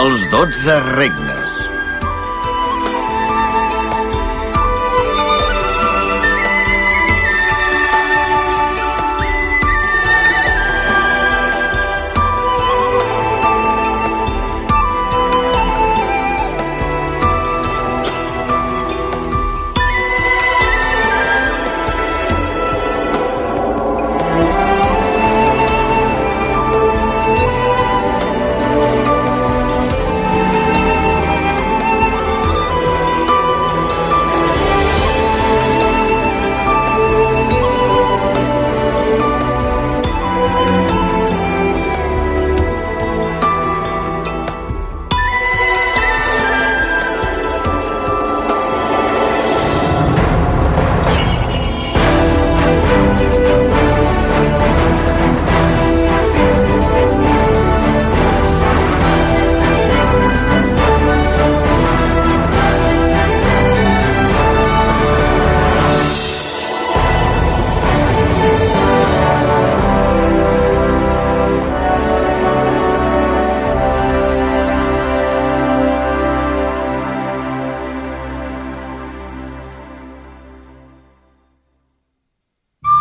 Els 12 regnes.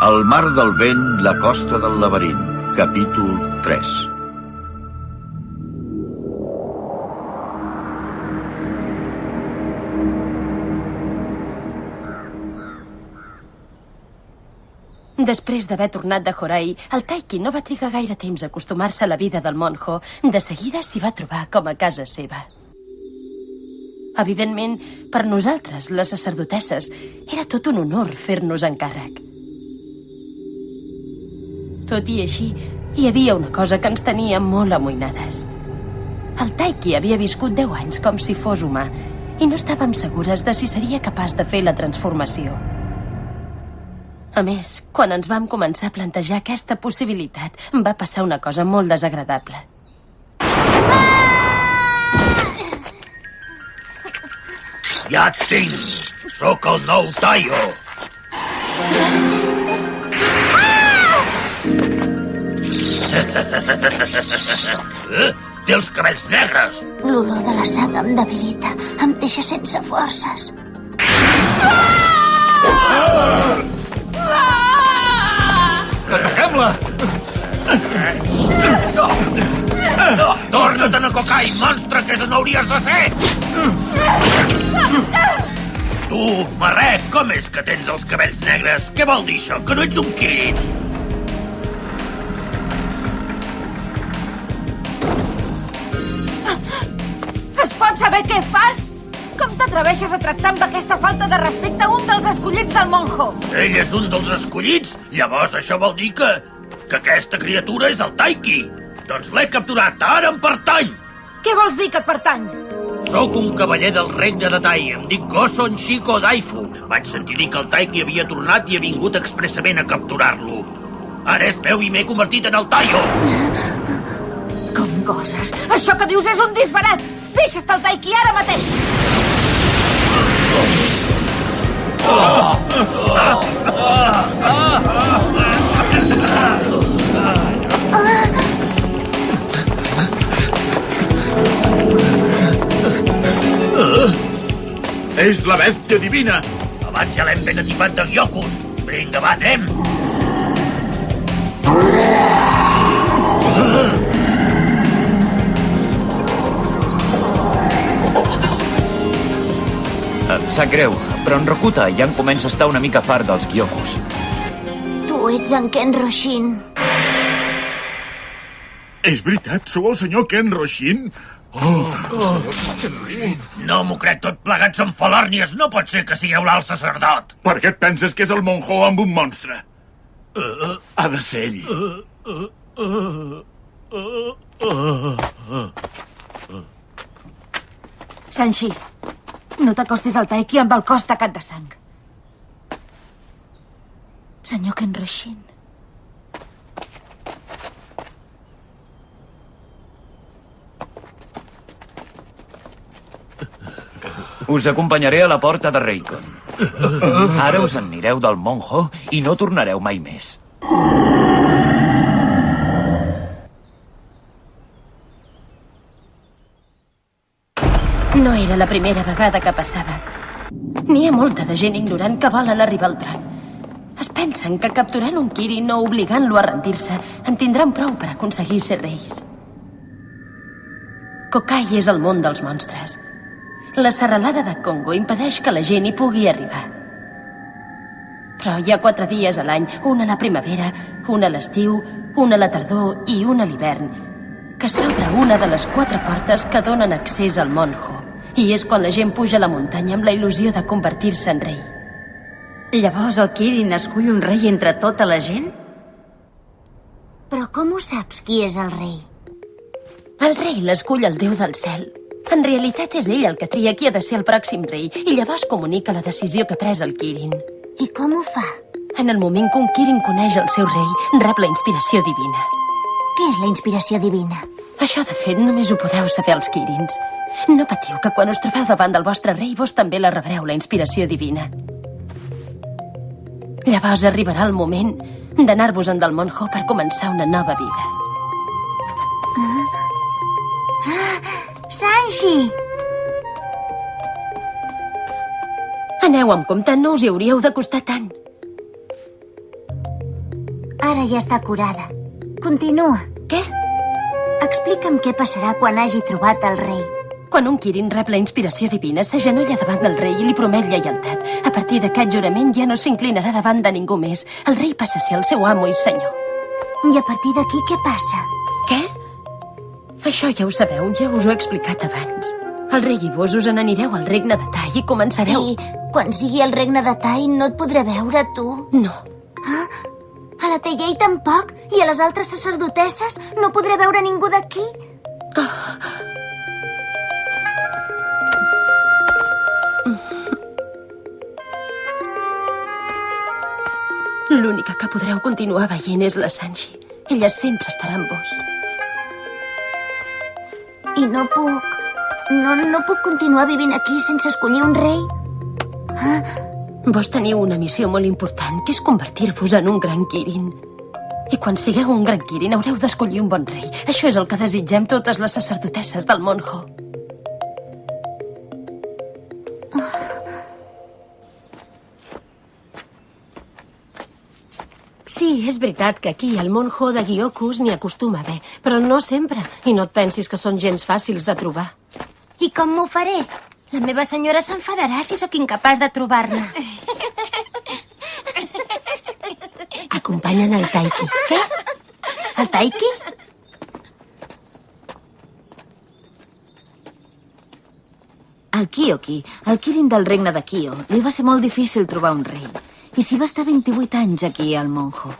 El mar del vent, la costa del laberint. Capítol 3. Després d'haver tornat de Horai, el Taiki no va trigar gaire temps a acostumar-se a la vida del monjo. De seguida s'hi va trobar com a casa seva. Evidentment, per nosaltres, les sacerdotesses, era tot un honor fer-nos encàrrec. Tot i així, hi havia una cosa que ens tenia molt amoïnades. El Taiki havia viscut 10 anys com si fos humà i no estàvem segures de si seria capaç de fer la transformació. A més, quan ens vam començar a plantejar aquesta possibilitat, va passar una cosa molt desagradable. Ja et tinc! Sóc el nou Taiyo! Té els cabells negres! L'olor de la sang em debilita. Em deixa sense forces. Ataquem-la! Torna-te'n a Kokai, monstre, que és on hauries de ser! Tu, marrec, com és que tens els cabells negres? Què vol dir això, que no ets un Kirin? Es pot saber què fas? Com t'atreveixes a tractar amb aquesta falta de respecte a un dels escollits del monjo? Ell és un dels escollits? Llavors això vol dir que aquesta criatura és el Taiki. Doncs l'he capturat, ara em pertany! Què vols dir que et pertany? Sóc un cavaller del regne de Tai. Em dic Goson Shiko Daifu. Vaig sentir dir que el Taiki havia tornat i he vingut expressament a capturar-lo. Ara és meu i m'he convertit en el Taiyo. Com goses? Això que dius és un disbarat! Deixa estar el Taiki ara mateix! És la bèstia divina! Abans ja l'hem ben atipat de Gyokus. Vinga, va, anem! Sap greu, però en Rokuta ja em comença a estar una mica fart dels Gyokus. Tu ets en Ken Roshin. És veritat, sou el senyor Ken Roshin? No m'ho crec, tot plegat són falòrnies. No pot ser que sigueu l'alt sacerdot. Per què et penses que és el monjo amb un monstre? Ha de ser ell. Sanshi, no t'acostis al Taiki amb el cos tacat de sang. Senyor Ken Roshin. Us acompanyaré a la porta de Reikon. Ara us en anireu del monjo i no tornareu mai més. No era la primera vegada que passava. N'hi ha molta de gent ignorant que volen arribar al tron. Es pensen que capturant un Kirin o obligant-lo a rendir-se en tindran prou per aconseguir ser reis. Kokai és el món dels monstres. La serralada de Congo impedeix que la gent hi pugui arribar. Però hi ha 4 dies a l'any, un a la primavera, un a l'estiu, un a la tardor i un a l'hivern, que s'obre una de les 4 portes que donen accés al món Ho. I és quan la gent puja a la muntanya amb la il·lusió de convertir-se en rei. Llavors el Kirin escull un rei entre tota la gent? Però com ho saps, qui és el rei? El rei l'escull el déu del cel. En realitat és ell el que tria qui ha de ser el pròxim rei i llavors comunica la decisió que ha pres el Kirin. I com ho fa? En el moment que un Kirin coneix el seu rei, rep la inspiració divina. Què és la inspiració divina? Això, de fet, només ho podeu saber els Kirins. No patiu, que quan us trobeu davant del vostre rei, vos també la rebreu, la inspiració divina. Llavors arribarà el moment d'anar-vos-en del món Ho per començar una nova vida. Sanji! Aneu amb compte, no us hi hauríeu d'acostar tant. Ara ja està curada. Continua. Què? Explica'm què passarà quan hagi trobat el rei. Quan un Kirin rep la inspiració divina, s'agenolla davant del rei i li promet lleialtat. A partir d'aquest jurament ja no s'inclinarà davant de ningú més. El rei passa a ser el seu amo i senyor. I a partir d'aquí què passa? Què? Això ja ho sabeu, ja us ho he explicat abans. El rei i vos us n'anireu al regne de Tai i començareu... I quan sigui el regne de Tai no et podré veure, tu? No. A la Teyei tampoc? I a les altres sacerdotesses? No podré veure ningú d'aquí? L'única que podreu continuar veient és la Sanji. Ella sempre estarà amb vos. I no puc... No puc continuar vivint aquí sense escollir un rei? Vos teniu una missió molt important, que és convertir-vos en un gran Kirin. I quan sigueu un gran Kirin haureu d'escollir un bon rei. Això és el que desitgem totes les sacerdotesses del món Ho. Sí, és veritat que aquí al món Ho de Gyokus n'hi acostuma a haver, però no sempre. I no et pensis que són gens fàcils de trobar. I com m'ho faré? La meva senyora s'enfadarà si sóc incapaç de trobar-ne. Acompanyen el Taiki. Què? El Taiki? Al Kyoki, el Kirin del regne de Kyo, li va ser molt difícil trobar un rei. I s'hi va estar 28 anys aquí al món Ho.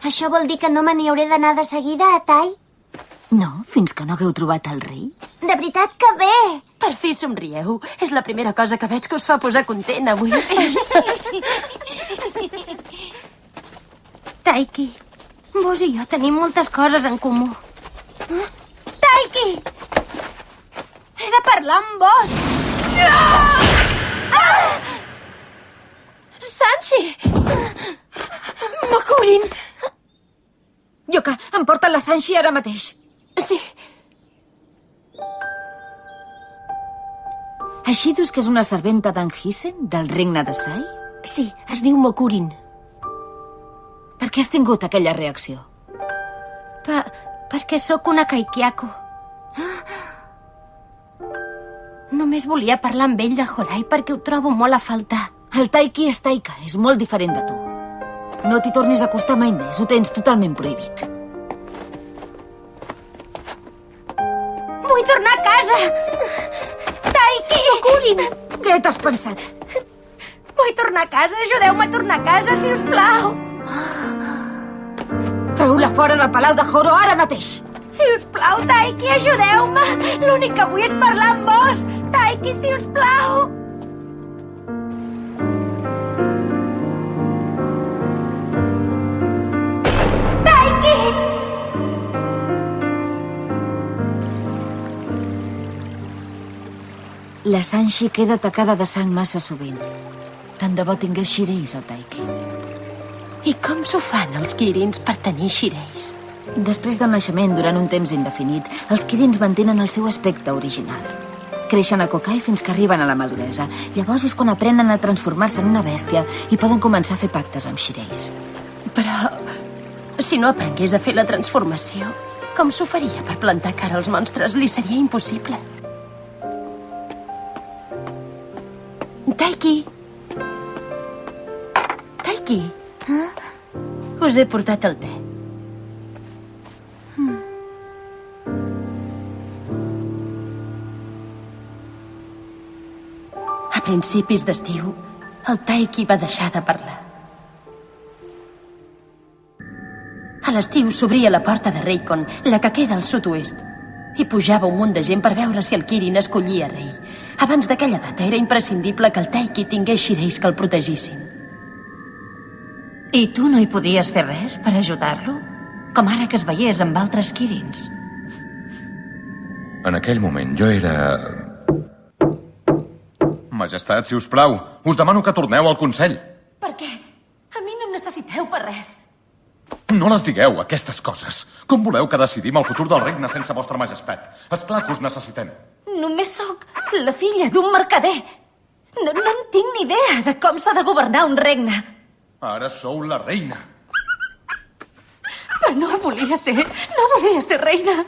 Això vol dir que no me n'hi hauré d'anar de seguida a Tai? No, fins que no hagueu trobat el rei. De veritat que bé! Per fi somrieu. És la primera cosa que veig que us fa posar content avui. Taiki, vos i jo tenim moltes coses en comú. Taiki! He de parlar amb vos! Sanji! Makurin! Yoka, em porta la Sanji ara mateix. Sí. Així dius que és una serventa d'en Hisen, del regne de Sai? Sí, es diu Mokurin. Per què has tingut aquella reacció? Perquè sóc una Kaikiako. Només volia parlar amb ell de Horai perquè ho trobo molt a faltar. El Taiki és Taika, és molt diferent de tu. No t'hi tornis a acostar mai més, ho tens totalment prohibit. Vull tornar a casa! Taiki! Mokurin! Què t'has pensat? Vull tornar a casa, ajudeu-me a tornar a casa, si us plau! Feu-la fora del palau de Horo ara mateix! Si us plau, Taiki, ajudeu-me! L'únic que vull és parlar amb vos! Taiki, si us plau! Taiki! La Sanji queda tacada de sang massa sovint. Tant de bo tingués xireis, el Taiki. I com s'ho fan els Kirins per tenir xireis? Després del naixement, durant un temps indefinit, els Kirins mantenen el seu aspecte original. Creixen a Kokai fins que arriben a la maduresa. Llavors és quan aprenen a transformar-se en una bèstia i poden començar a fer pactes amb Xireis. Però, si no aprengués a fer la transformació, com s'ho faria per plantar cara als monstres? Li seria impossible. Taiki! Taiki! Us he portat el te. A principis d'estiu, el Taiki va deixar de parlar. A l'estiu s'obria la porta de Reikon, la que queda al sud-oest, i pujava un munt de gent per veure si el Kirin escollia rei. Abans d'aquella data era imprescindible que el Taiki tingués Xireis que el protegissin. I tu no hi podies fer res per ajudar-lo? Com ara que es veiés amb altres Kirins. En aquell moment jo era... Majestat, si us plau, us demano que torneu al Consell. Per què? A mi no em necessiteu per res. No les digueu, aquestes coses. Com voleu que decidim el futur del regne sense vostra majestat? És clar que us necessitem. Només sóc la filla d'un mercader. No en tinc ni idea de com s'ha de governar un regne. Ara sou la reina. Però no volia ser reina.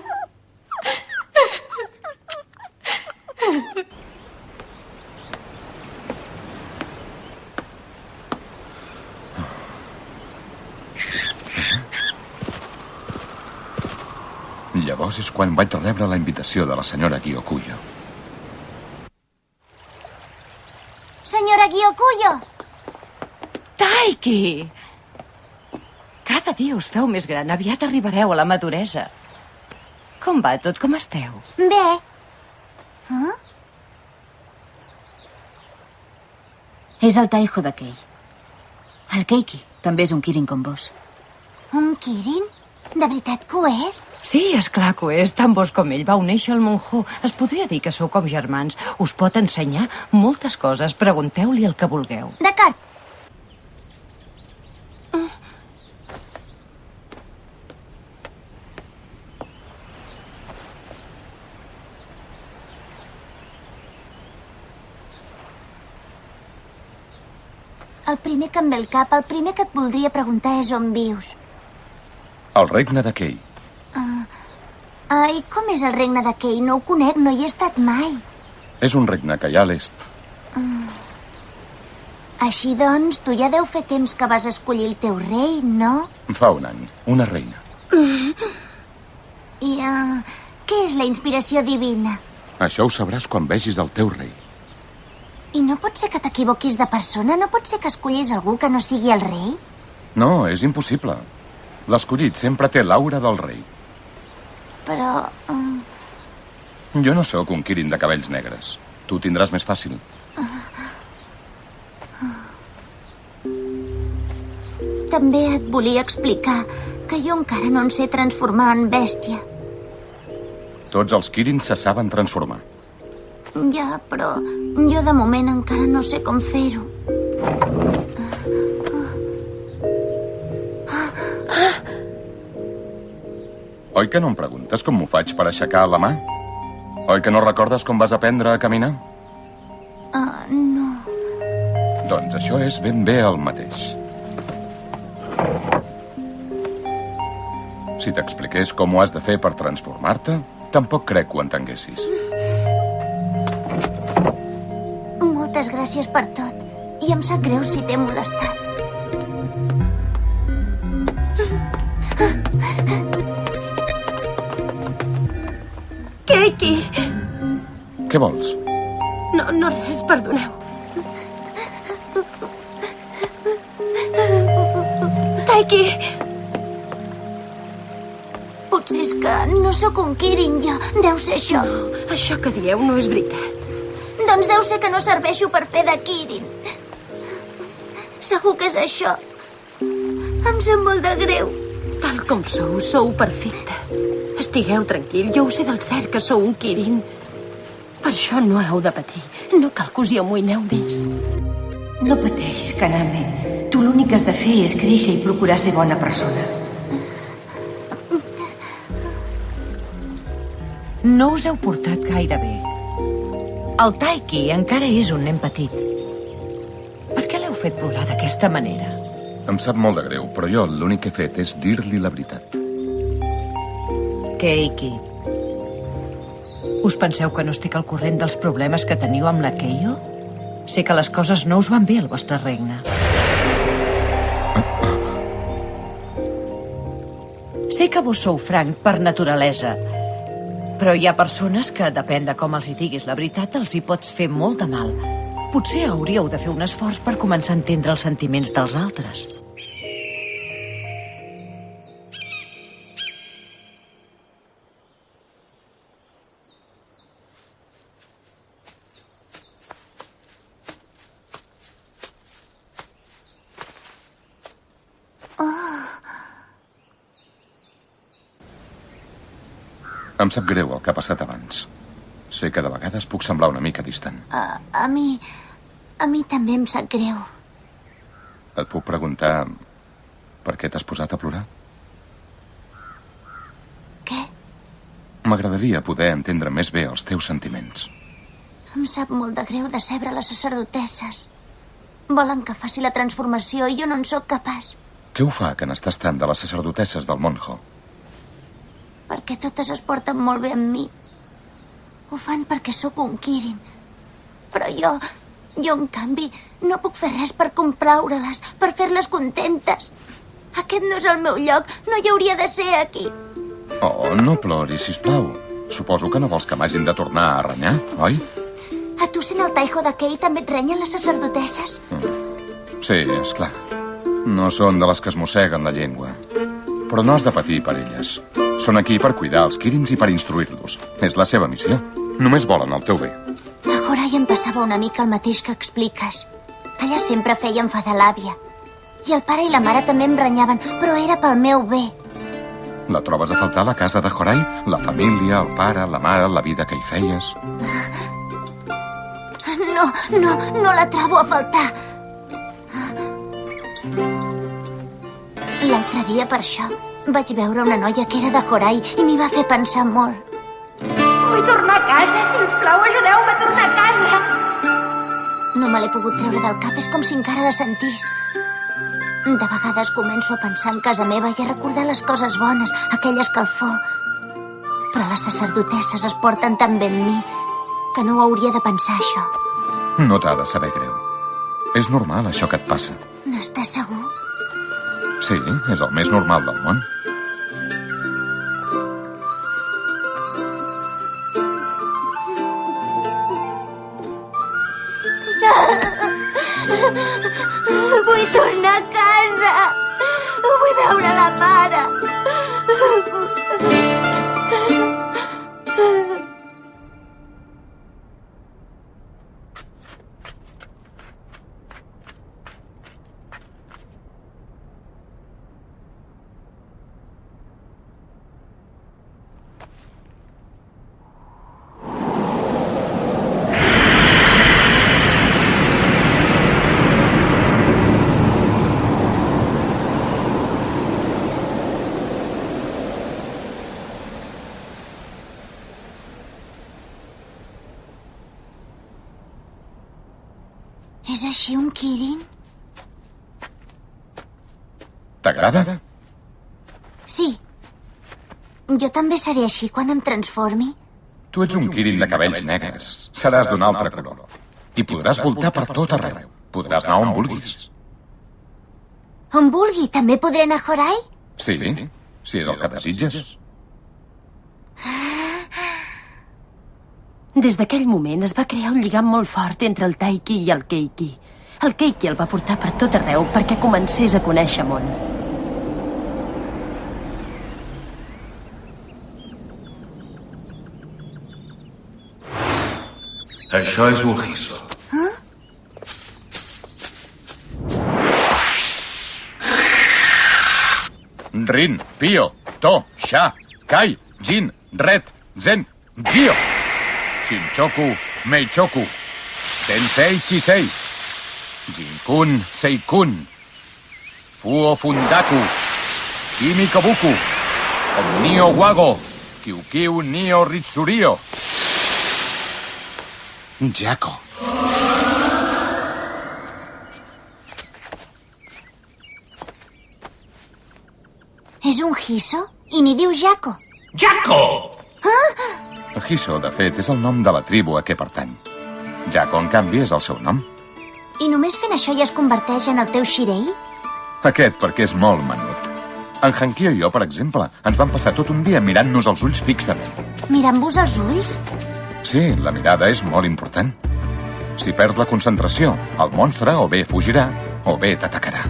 Llavors és quan vaig rebre la invitació de la senyora Gyokuyo. Senyora Gyokuyo! Taiki! Cada dia us feu més gran. Aviat arribareu a la maduresa. Com va tot? Com esteu? Bé. És el Taiho de Kei. El Keiki també és un Kirin com vos. Un Kirin? De veritat que ho és? Sí, esclar que ho és. Tant vos com ell vau néixer al Monjo. Es podria dir que sou com germans. Us pot ensenyar moltes coses. Pregunteu-li el que vulgueu. D'acord. El primer que em ve al cap, el primer que et voldria preguntar és on vius. El regne de Kei. I com és el regne de Kei? No ho conec, no hi he estat mai. És un regne que hi ha a l'est. Així doncs, tu ja deu fer temps que vas escollir el teu rei, no? Fa un any, una reina. I què és la inspiració divina? Això ho sabràs quan vegis el teu rei. I no pot ser que t'equivoquis de persona? No pot ser que escollis algú que no sigui el rei? No, és impossible. L'escollit sempre té l'aura del rei. Però... Jo no sóc un Kirin de cabells negres. Tu ho tindràs més fàcil. També et volia explicar que jo encara no en sé transformar en bèstia. Tots els Kirins se saben transformar. Ja, però jo de moment encara no sé com fer-ho. Oi que no em preguntes com m'ho faig per aixecar la mà? Oi que no recordes com vas aprendre a caminar? No. Doncs això és ben bé el mateix. Si t'expliqués com ho has de fer per transformar-te, tampoc crec que ho entenguessis. Moltes gràcies per tot. I em sap greu si t'he molestat. Keiki! Què vols? No res, perdoneu. Taiki! Potser és que no sóc un Kirin, jo. Deu ser això. No, això que dieu no és veritat. Doncs deu ser que no serveixo per fer de Kirin. Segur que és això. Em sap molt de greu. Tal com sou perfecte. Estigueu tranquil, jo ho sé del cert que sou un Kirin. Per això no heu de patir. No cal que us hi amoïneu més. No pateixis, Kaname. Tu l'únic que has de fer és créixer i procurar ser bona persona. No us heu portat gaire bé. El Taiki encara és un nen petit. Per què l'heu fet plorar d'aquesta manera? Em sap molt de greu, però jo l'únic que he fet és dir-li la veritat. Keiki, us penseu que no estic al corrent dels problemes que teniu amb la Keiyo? Sé que les coses no us van bé al vostre regne. Sé que vos sou franc per naturalesa, però hi ha persones que, depèn de com els hi diguis la veritat, els hi pots fer molt de mal. Potser hauríeu de fer un esforç per començar a entendre els sentiments dels altres. Em sap greu el que ha passat abans. Sé que de vegades puc semblar una mica distant. A mi també em sap greu. Et puc preguntar per què t'has posat a plorar? Què? M'agradaria poder entendre més bé els teus sentiments. Em sap molt de greu decebre les sacerdotesses. Volen que faci la transformació i jo no en sóc capaç. Què ho fa que n'estàs tant de les sacerdotesses del Monjo? Perquè totes es porten molt bé amb mi. Ho fan perquè sóc un Kirin. Però jo, en canvi, no puc fer res per complaure-les, per fer-les contentes. Aquest no és el meu lloc, no hi hauria de ser aquí. Oh, no ploris, sisplau. Suposo que no vols que m'hagin de tornar a renyar, oi? A tu, sent el Taiho de Kei, també et renyen les sacerdotesses? Sí, esclar. No són de les que es mosseguen la llengua. Però no has de patir per elles. Són aquí per cuidar els Kirins i per instruir-los. És la seva missió. Només volen el teu bé. A Horai em passava una mica el mateix que expliques. Ella sempre feia enfadar l'àvia. I el pare i la mare també em renyaven, però era pel meu bé. La trobes a faltar a la casa de Horai? La família, el pare, la mare, la vida que hi feies? No la trobo a faltar. L'altre dia, per això, vaig veure una noia que era de Horai i m'hi va fer pensar molt. Vull tornar a casa, si us plau, ajudeu-me a tornar a casa. No me l'he pogut treure del cap, és com si encara la sentís. De vegades començo a pensar en casa meva i a recordar les coses bones, aquelles que el fo. Però les sacerdotesses es porten tan bé amb mi que no hauria de pensar això. No t'ha de saber greu. És normal, això que et passa. N'estàs segur? Sí, és el més normal del món. Vull tornar a casa. Vull veure la mare. És així un Kirin? T'agrada? Sí. Jo també seré així quan em transformi. Tu ets un Kirin de cabells negres. Seràs d'un altre color. I podràs voltar per tot arreu. Podràs anar on vulguis. On vulgui. També podré anar a Horai? Sí, si és el que desitges. Des d'aquell moment es va crear un lligam molt fort entre el Taiki i el Keiki. El Keiki el va portar per tot arreu perquè comencés a conèixer món. Això és un Hiso. Rin, Pio, To, Sha, Kai, Jin, Red, Zen, Gyo. Shinchoku, Meichoku, Tensei Chisei, Jinkun, Seikun, Fuo Fundaku, Kimi Kabuku, Omnio Wago, Kyukiu Nio Ritsurio, Jacko. És un Hiso i n'hi diu Jacko. Jacko! Hiso, de fet, és el nom de la tribu a què pertany. Jacko, en canvi, és el seu nom. I només fent això ja es converteix en el teu Shirei? Aquest perquè és molt menut. En Hankio i jo, per exemple, ens vam passar tot un dia mirant-nos els ulls fixament. Mirant-vos els ulls? Sí, la mirada és molt important. Si perds la concentració, el monstre o bé fugirà o bé t'atacarà.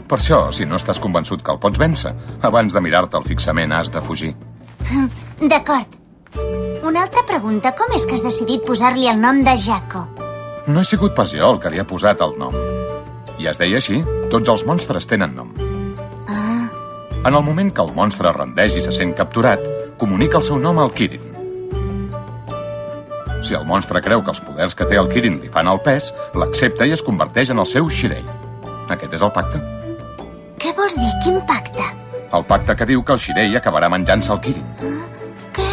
Per això, si no estàs convençut que el pots vèncer, abans de mirar-te'l fixament has de fugir. D'acord. Una altra pregunta, com és que has decidit posar-li el nom de Jacko? No he sigut pas jo el que li ha posat el nom. I es deia així, tots els monstres tenen nom. En el moment que el monstre rendeix i se sent capturat, comunica el seu nom al Kirin. Si el monstre creu que els poders que té el Kirin li fan el pes, l'accepta i es converteix en el seu Shirei. Aquest és el pacte. Què vols dir? Quin pacte? El pacte que diu que el Shirei acabarà menjant-se el Kirin. Què?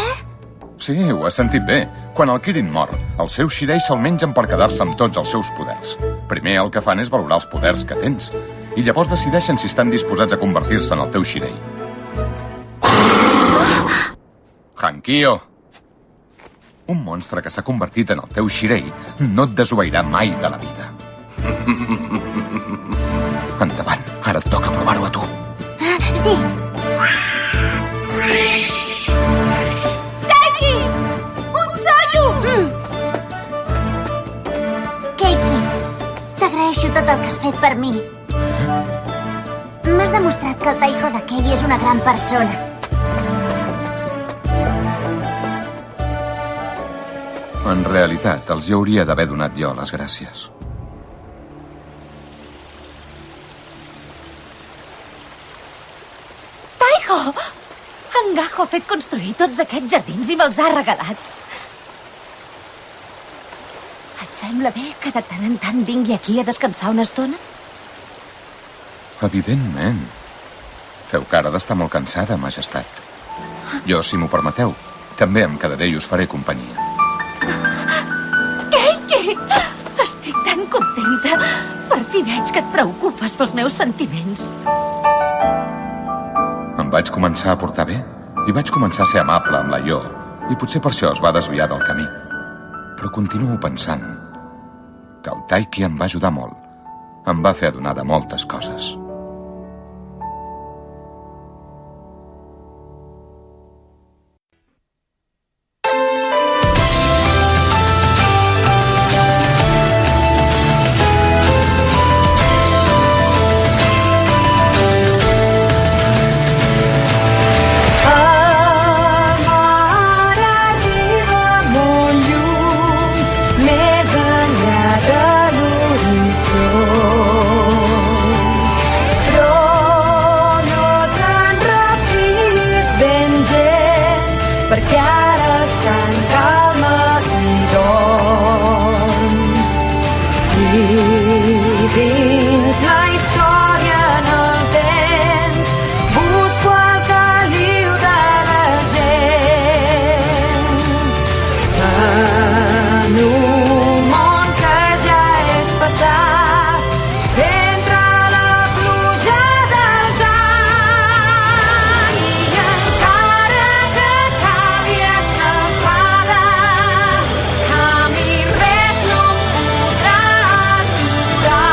Sí, ho has sentit bé. Quan el Kirin mor, els seus Shirei se'l mengen per quedar-se amb tots els seus poders. Primer el que fan és valorar els poders que tens. I llavors decideixen si estan disposats a convertir-se en el teu Shirei. Hankio! Un monstre que s'ha convertit en el teu Shirei no et desobeirà mai de la vida. Endavant, ara et toca provar-ho a tu. Sí. Taiki! Un Zoyu! Keiki, t'agraeixo tot el que has fet per mi. M'has demostrat que el Taiho de Kei és una gran persona. En realitat, els hi hauria d'haver donat jo les gràcies. Taiho! En Gaho ha fet construir tots aquests jardins i me'ls ha regalat. Et sembla bé que de tant en tant vingui aquí a descansar una estona? Evidentment. Feu cara d'estar molt cansada, majestat. Jo, si m'ho permeteu, també em quedaré i us faré companyia. Keiki! Estic tan contenta. Per fi veig que et preocupes pels meus sentiments. Em vaig començar a portar bé i vaig començar a ser amable amb la Io i potser per això es va desviar del camí. Però continuo pensant que el Taiki em va ajudar molt. Em va fer adonar de moltes coses. perquè ara estan calma i dorm. I dins la història en el temps busco el caliu de la gent. En un món que ja és passat, entre la pluja dels anys, i encara que acabi eixamplada, a mi res no em podrà aturar.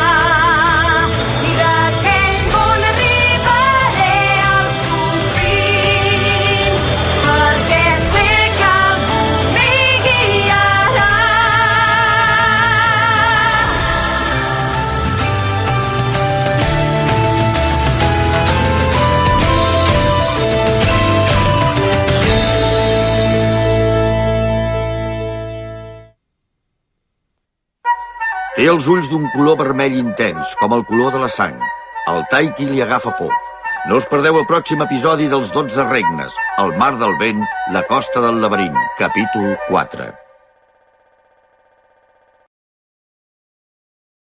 I d'aquell món arribaré als confins, perquè sé que algú m'hi guiarà. Té els ulls d'un color vermell intens, com el color de la sang. Al Taiki li agafa por. No us perdeu el pròxim episodi dels 12 regnes, el mar del vent, la costa del laberint, capítol 4.